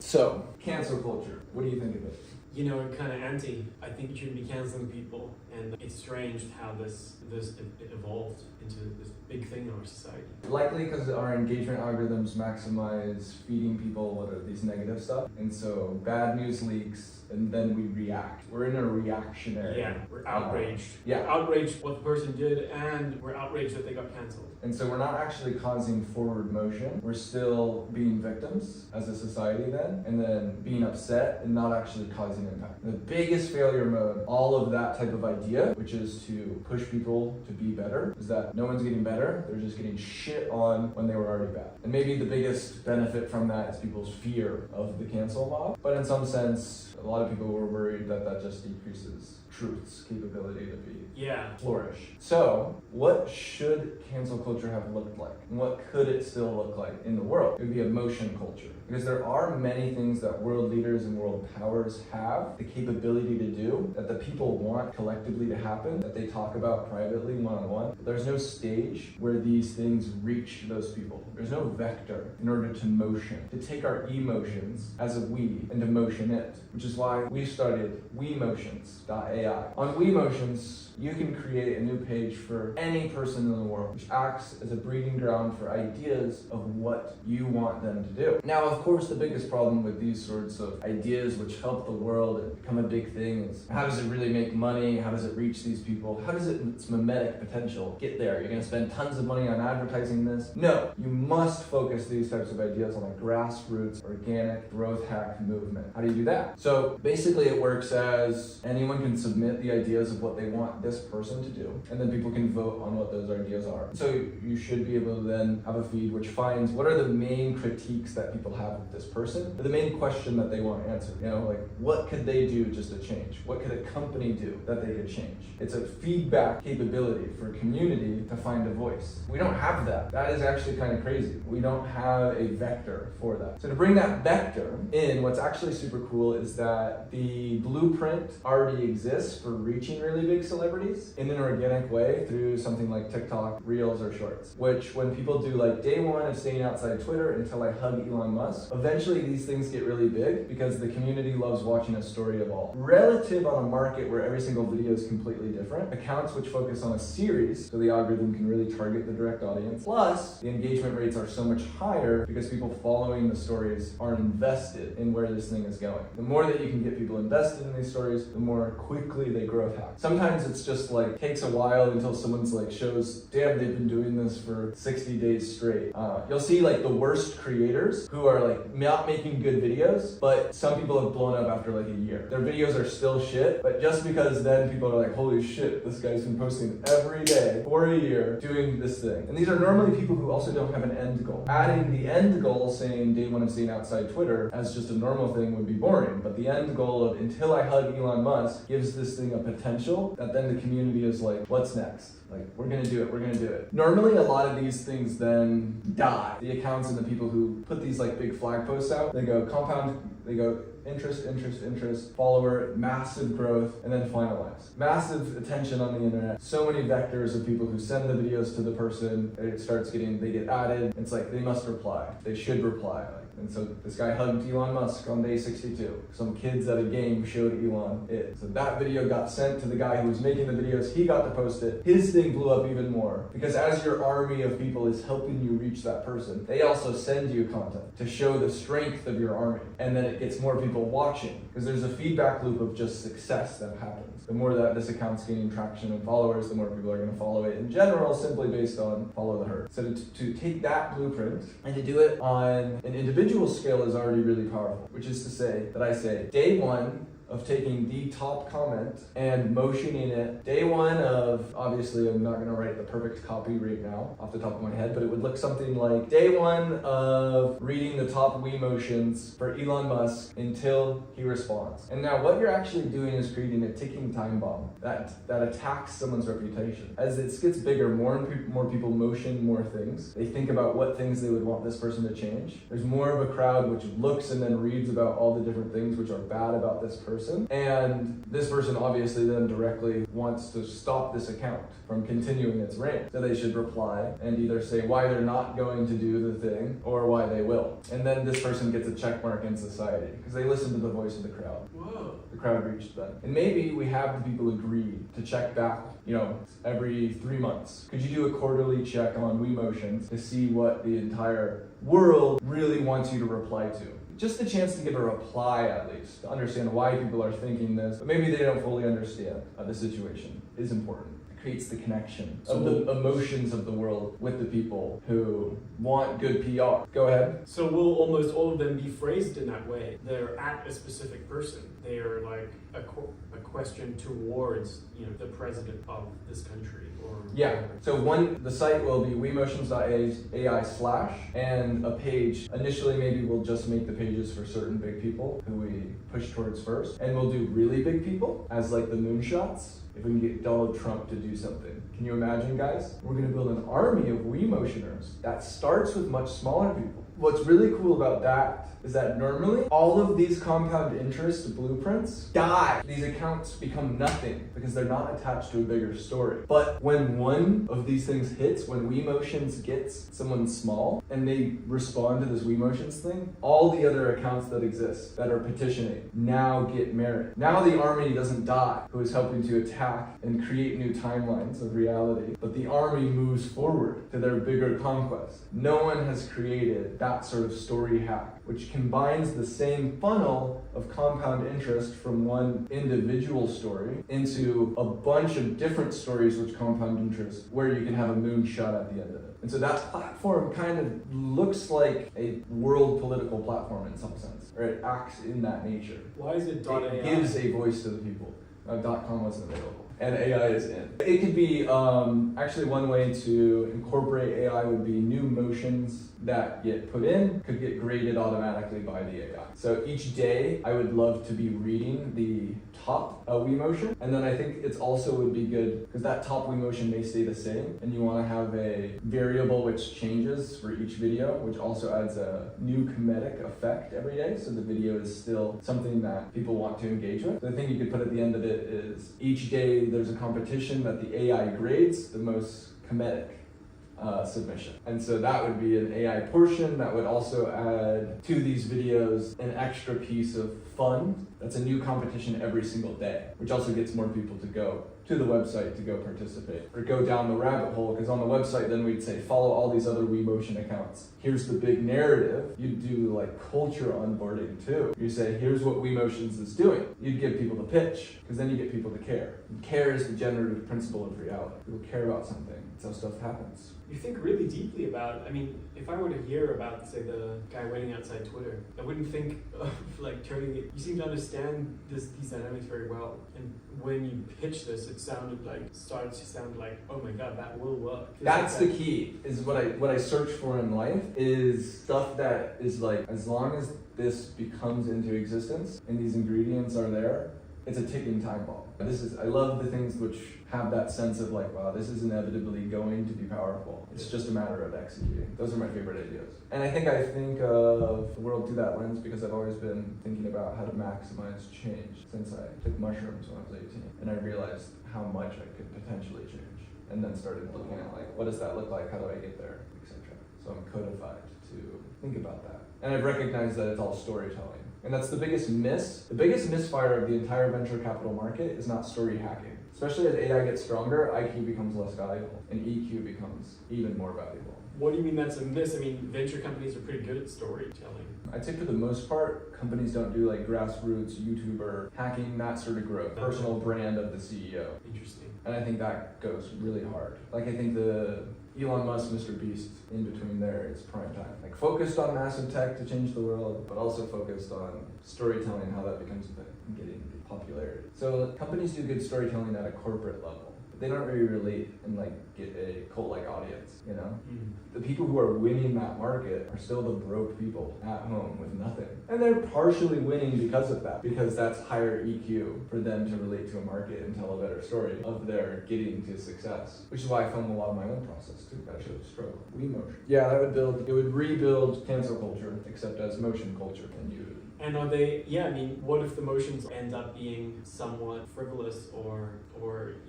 So, cancel culture, what do you think of it? You know, kind of anti. I think you shouldn't be canceling people, and it's strange how this evolved into this big thing in our society. Likely because our engagement algorithms maximize feeding people what are these negative stuff, and so bad news leaks, and then we react. We're in a reactionary. Yeah, we're outraged. Yeah. We're outraged what the person did, and we're outraged that they got cancelled. And so we're not actually causing forward motion. We're still being victims as a society then, and then being upset and not actually causing impact. The biggest failure mode, all of that type of idea, which is to push people to be better, is that no one's getting better, they're just getting shit on when they were already bad. And maybe the biggest benefit from that is people's fear of the cancel mob, but in some sense, a lot of people were worried that that just decreases truth's capability to be flourish. So, what should cancel culture have looked like? And what could it still look like in the world? It would be a motion culture. Because there are many things that world leaders and world powers have the capability to do that the people want collectively to happen, that they talk about privately one-on-one. But there's no stage where these things reach those people. There's no vector in order to motion, to take our emotions as a we and to motion it, which is why we started Wemotions.ai. On Wemotions, you can create a new page for any person in the world, which acts as a breeding ground for ideas of what you want them to do. Now, of course, the biggest problem with these sorts of ideas which help the world and become a big thing is how does it really make money? How does it reach these people? How does its mimetic potential get there? You're going to spend tons of money on advertising this? No, you must focus these types of ideas on a grassroots, organic, growth hack movement. How do you do that? So basically it works as anyone can submit the ideas of what they want this person to do, and then people can vote on what those ideas are. So you should be able to then have a feed which finds what are the main critiques that people have with this person, or the main question that they want answered. You know, like what could they do just to change? What could a company do that they could change? It's a feedback capability for a community to find a voice. We don't have that. That is actually kind of crazy. We don't have a vector for that. So to bring that vector in, what's actually super cool is that the blueprint already exists for reaching really big celebrities in an organic way through something like TikTok, Reels, or Shorts, which when people do like day one of staying outside Twitter until I hug Elon Musk, eventually these things get really big because the community loves watching a story evolve. Relative on a market where every single video is completely different, accounts which focus on a series so the algorithm can really target the direct audience, plus the engagement rates are so much higher because people following the stories are invested in where this thing is going. The more that you can get people invested in these stories, the more quickly they growth hack. Sometimes it's just like takes a while until someone's like shows, damn, they've been doing this for 60 days straight. You'll see like the worst creators who are like not making good videos, but some people have blown up after like a year. Their videos are still shit, but just because then people are like, holy shit, this guy's been posting every day for a year doing this thing. And these are normally people who also don't have an end goal. Adding the end goal, saying day one of staying outside Twitter as just a normal thing would be boring, but the end goal of until I hug Elon Musk gives this thing a potential that then the community is like, what's next? Like, we're gonna do it, we're gonna do it. Normally, a lot of these things then die. The accounts and the people who put these like big flag posts out, they go compound, they go interest, follower, massive growth, and then finalize. Massive attention on the internet. So many vectors of people who send the videos to the person, they get added. It's like, they must reply. They should reply. And so this guy hugged Elon Musk on day 62. Some kids at a game showed Elon it. So that video got sent to the guy who was making the videos. He got to post it. His thing blew up even more. Because as your army of people is helping you reach that person, they also send you content to show the strength of your army. And then it gets more people watching. Because there's a feedback loop of just success that happens. The more that this account's gaining traction and followers, the more people are going to follow it in general, simply based on follow the herd. So to take that blueprint and to do it on an individual scale is already really powerful, which is to say that I say day one of taking the top comment and motioning it. Day one of, obviously I'm not gonna write the perfect copy right now off the top of my head, but it would look something like day one of reading the top Wemotions for Elon Musk until he responds. And now what you're actually doing is creating a ticking time bomb that attacks someone's reputation. As it gets bigger, more and more people motion more things. They think about what things they would want this person to change. There's more of a crowd which looks and then reads about all the different things which are bad about this person. person. And this person obviously then directly wants to stop this account from continuing its reign. So they should reply and either say why they're not going to do the thing or why they will. And then this person gets a check mark in society because they listen to the voice of the crowd. Whoa. The crowd reached them. And maybe we have the people agree to check back, every 3 months. Could you do a quarterly check on Wemotions to see what the entire world really wants you to reply to? Just a chance to give a reply, at least, to understand why people are thinking this, but maybe they don't fully understand the situation is important. It creates the connection of the emotions of the world with the people who want good PR. Go ahead. So will almost all of them be phrased in that way? They're at a specific person. They are like a question towards, the president of this country or yeah. So the site will be wemotions.ai/ and a page. Initially, maybe we'll just make the pages for certain big people who we push towards first, and we'll do really big people as like the moonshots. If we can get Donald Trump to do something. Can you imagine, guys? We're gonna build an army of Wemotioners that starts with much smaller people. What's really cool about that is that normally all of these compound interest blueprints die. These accounts become nothing because they're not attached to a bigger story. But when one of these things hits, when Wemotions gets someone small and they respond to this Wemotions thing, all the other accounts that exist that are petitioning now get merit. Now the army doesn't die, who is helping to attack and create new timelines of reality, but the army moves forward to their bigger conquest. No one has created that sort of story hack, which combines the same funnel of compound interest from one individual story into a bunch of different stories which compound interest, where you can have a moonshot at the end of it. And so that platform kind of looks like a world political platform in some sense, or it acts in that nature. Why is it .ai? It gives a voice to the people. .com wasn't available. And AI is in. It could be, actually one way to incorporate AI would be new motions that get put in, could get graded automatically by the AI. So each day I would love to be reading the top Wemotion, and then I think it's also would be good, because that top Wemotion may stay the same, and you want to have a variable which changes for each video, which also adds a new comedic effect every day, so the video is still something that people want to engage with. The thing you could put at the end of it is each day there's a competition that the AI grades the most comedic submission. And so that would be an AI portion that would also add to these videos an extra piece of fun. That's a new competition every single day, which also gets more people to go to the website to go participate or go down the rabbit hole, because on the website then we'd say follow all these other Wemotion accounts. Here's the big narrative. You'd do like culture onboarding too. You say here's what Wemotions is doing. You'd give people the pitch, because then you get people to care. And care is the generative principle of reality. People care about something. That's how stuff happens. You think really deeply about, if I were to hear about, say, the guy waiting outside Twitter, I wouldn't think of like turning it. You seem to understand these dynamics very well. And when you pitch this, it started to sound like, oh my God, that will work. That's the key, is what I search for in life is stuff that is like, as long as this becomes into existence and these ingredients are there, it's a ticking time bomb. I love the things which have that sense of like, wow, this is inevitably going to be powerful. It's just a matter of executing. Those are my favorite ideas. And I think of the world through that lens because I've always been thinking about how to maximize change since I took mushrooms when I was 18. And I realized how much I could potentially change. And then started looking at like, what does that look like? How do I get there? Etc. So I'm codified to think about that. And I've recognized that it's all storytelling. And that's the biggest miss. The biggest misfire of the entire venture capital market is not story hacking. Especially as AI gets stronger, IQ becomes less valuable and EQ becomes even more valuable. What do you mean that's a miss? Venture companies are pretty good at storytelling. I'd say for the most part, companies don't do like grassroots YouTuber hacking, that sort of growth. Personal brand of the CEO. Interesting. And I think that goes really hard. Like I think the Elon Musk, Mr. Beast, in between there is prime time. Like focused on massive tech to change the world, but also focused on storytelling, how that becomes a thing, and getting popularity. So companies do good storytelling at a corporate level. They don't really relate and like get a cult-like audience, you know? The people who are winning that market are still the broke people at home with nothing. And they're partially winning because of that, because that's higher EQ for them to relate to a market and tell a better story of their getting to success. Which is why I film a lot of my own process too. Gotta show the struggle. Wemotion. Yeah, it would rebuild cancel culture, except as motion culture. And you And are they, yeah, I mean, what if the motions end up being somewhat frivolous or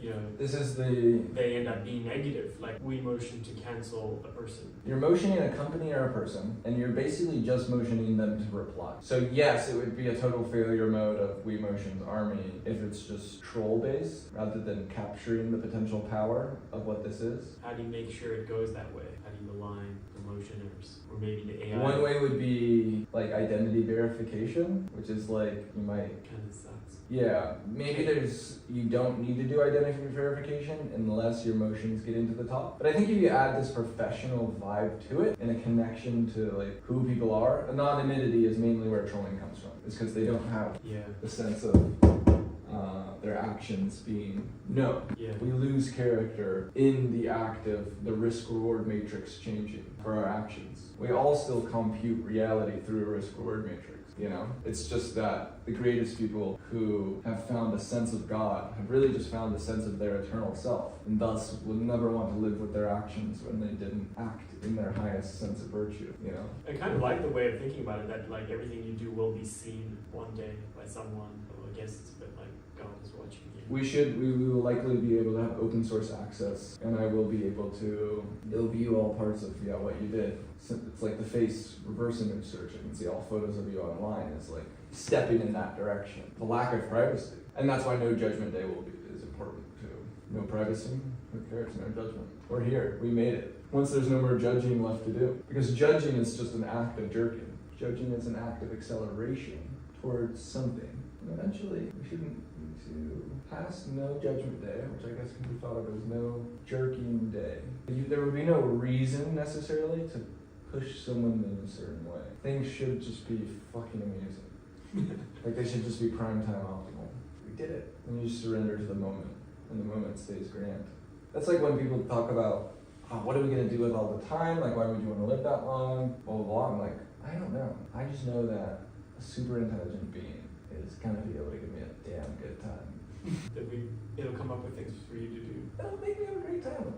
you know, This is the... they end up being negative, like we motion to cancel a person. You're motioning a company or a person, and you're basically just motioning them to reply. So yes, it would be a total failure mode of Wemotions Army if it's just troll-based, rather than capturing the potential power of what this is. How do you make sure it goes that way? How do you align the motioners? Or maybe the AI? One way would be like identity verification, which is like, you might... Kind of sucks. Yeah, maybe you don't need to do identity verification unless your motions get into the top. But I think if you add this professional vibe to it and a connection to like who people are, anonymity is mainly where trolling comes from. It's because they don't have the sense of their actions being known. Yeah. We lose character in the act of the risk-reward matrix changing for our actions. We all still compute reality through a risk-reward matrix. You know, it's just that the greatest people who have found a sense of God have really just found a sense of their eternal self, and thus would never want to live with their actions when they didn't act in their highest sense of virtue, you know? I kind of like the way of thinking about it, that like everything you do will be seen one day by someone. Well, I guess it's a bit like God is watching you. We will likely be able to have open source access, and I will be able to view all parts of what you did. So it's like the face reverse image search. I can see all photos of you online. It's like stepping in that direction. The lack of privacy, and that's why no judgment day is important too. No privacy, who cares? No judgment. We're here. We made it. Once there's no more judging left to do, because judging is just an act of jerking. Judging is an act of acceleration towards something. And eventually, we shouldn't need to pass no judgment day, which I guess can be thought of as no jerking day. There would be no reason necessarily to push someone in a certain way. Things should just be fucking amazing. Like they should just be prime time optimal. We did it. And you just surrender to the moment, and the moment stays grand. That's like when people talk about, what are we gonna do with all the time? Like, why would you want to live that long? Blah, blah, blah. I'm like, I don't know. I just know that a super intelligent being is gonna be able to give me a damn good time. It'll come up with things for you to do. It'll make me have a great time.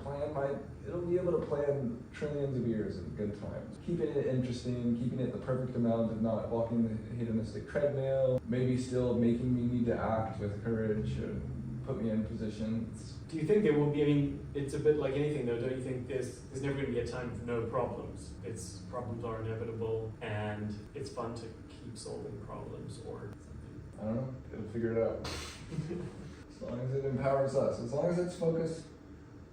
It'll be able to plan trillions of years of good times. Keeping it interesting, keeping it the perfect amount of not walking the hedonistic treadmill, maybe still making me need to act with courage and put me in positions. Do you think there will be, I mean, it's a bit like anything though, don't you think there's never going to be a time with no problems? Problems are inevitable, and it's fun to keep solving problems or something. I don't know, it'll figure it out. As long as it empowers us, as long as it's focused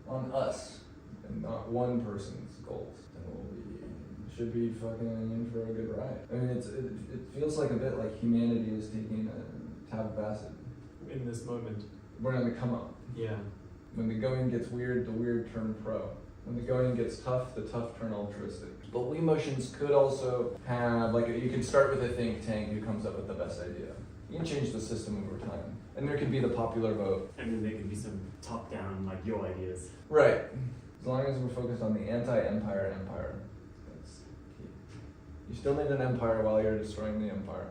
on us and not one person's goals, then should be fucking in for a good ride. I mean, it feels like a bit like humanity is taking a tab of acid. In this moment. We're on the come up. Yeah. When the going gets weird, the weird turn pro. When the going gets tough, the tough turn altruistic. But Wemotions could also have, you could start with a think tank who comes up with the best idea. You can change the system over time. And there could be the popular vote. And then there could be some top-down, like your ideas. Right. As long as we're focused on the anti-empire empire, that's key. You still need an empire while you're destroying the empire.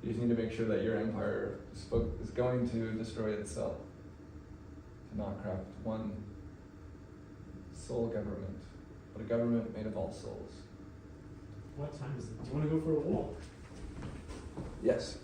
You just need to make sure that your empire is going to destroy itself. To not craft one sole government, but a government made of all souls. What time is it? Do you want to go for a walk? Yes.